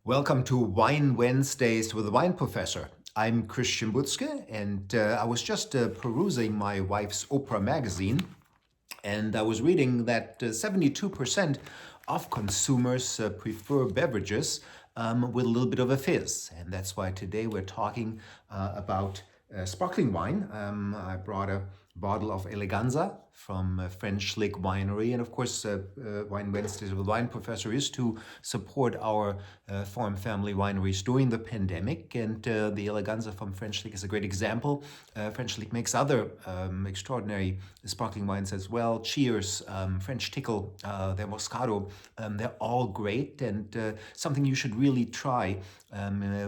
Welcome to Wine Wednesdays with the Wine Professor. I'm Christian Butzke, and I was just perusing my wife's Oprah magazine, and I was reading that 72% of consumers prefer beverages with a little bit of a fizz. And that's why today we're talking about sparkling wine. I brought a bottle of Eleganza from French Lick Winery. And of course, Wine Wednesdays with the Wine Professor is to support our farm family wineries during the pandemic. And the Eleganza from French Lick is a great example. French Lick makes other extraordinary sparkling wines as well. Cheers, French Tickle, their Moscato, they're all great and something you should really try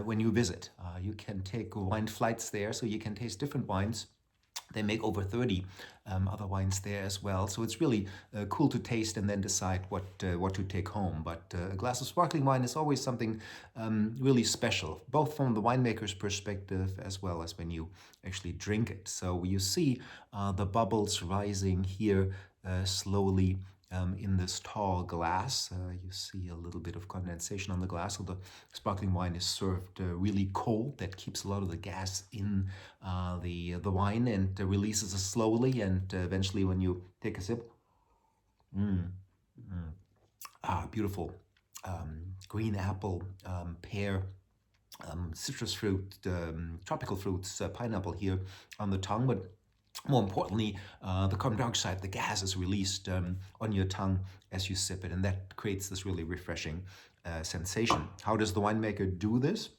when you visit. You can take wine flights there, so you can taste different wines. They make over 30 other wines there as well. So it's really cool to taste and then decide what to take home. But a glass of sparkling wine is always something really special, both from the winemaker's perspective as well as when you actually drink it. So you see the bubbles rising here slowly in this tall glass. You see a little bit of condensation on the glass. So the sparkling wine is served really cold. That keeps a lot of the gas in the wine and releases it slowly. And eventually when you take a sip, beautiful green apple, pear, citrus fruit, tropical fruits, pineapple here on the tongue. But more importantly, the carbon dioxide, the gas is released on your tongue as you sip it, and that creates this really refreshing sensation. How does the winemaker do this?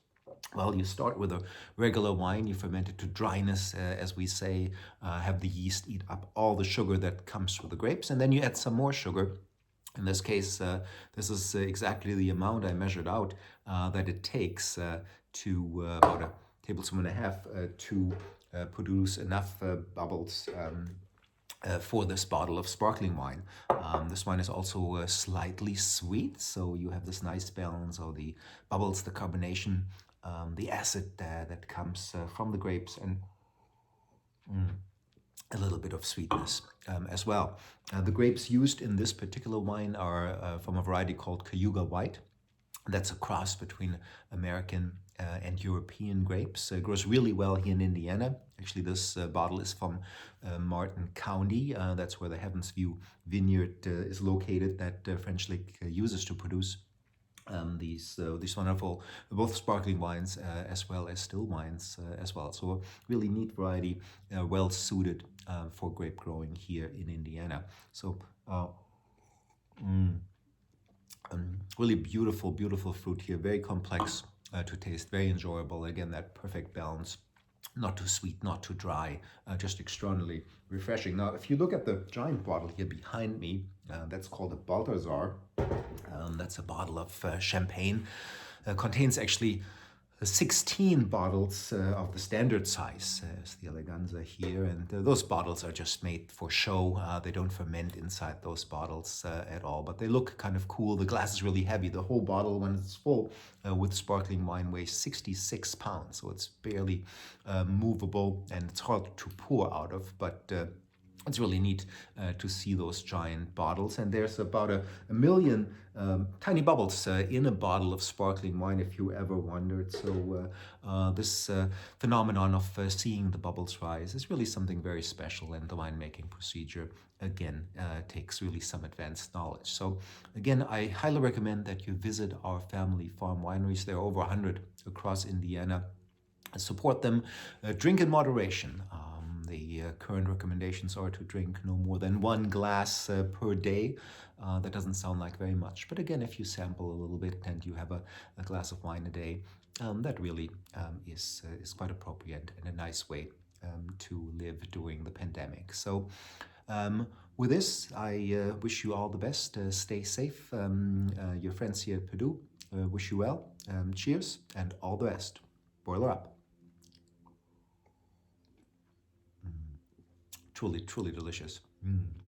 Well, you start with a regular wine, you ferment it to dryness, as we say, have the yeast eat up all the sugar that comes from the grapes, and then you add some more sugar. In this case, this is exactly the amount I measured out that it takes to about a tablespoon and a half to produce enough bubbles for this bottle of sparkling wine. This wine is also slightly sweet, so you have this nice balance of the bubbles, the carbonation, the acid that comes from the grapes, and a little bit of sweetness as well. The grapes used in this particular wine are from a variety called Cayuga White. That's a cross between American and European grapes. It grows really well here in Indiana. Actually, this bottle is from Martin County. That's where the Heavens View vineyard is located that French Lick uses to produce these wonderful, both sparkling wines as well as still wines as well. So a really neat variety, well suited for grape growing here in Indiana. So really beautiful, beautiful fruit here, very complex to taste, very enjoyable. Again, that perfect balance. Not too sweet, not too dry, just extraordinarily refreshing. Now, if you look at the giant bottle here behind me, that's called a Balthazar. That's a bottle of champagne. Contains actually 16 bottles of the standard size, as the Eleganza here, and those bottles are just made for show. They don't ferment inside those bottles at all, but they look kind of cool. The glass is really heavy. The whole bottle, when it's full with sparkling wine, weighs 66 pounds, so it's barely movable, and it's hard to pour out of, but it's really neat to see those giant bottles. And there's about a million tiny bubbles in a bottle of sparkling wine, if you ever wondered. So this phenomenon of seeing the bubbles rise is really something very special. And the winemaking procedure, again, takes really some advanced knowledge. So again, I highly recommend that you visit our family farm wineries. There are over 100 across Indiana. Support them. Drink in moderation. The current recommendations are to drink no more than 1 glass per day. That doesn't sound like very much, but again, if you sample a little bit and you have a glass of wine a day, that really is quite appropriate and a nice way to live during the pandemic. So with this, I wish you all the best. Stay safe. Your friends here at Purdue wish you well. Cheers and all the best. Boiler up. Truly, truly delicious.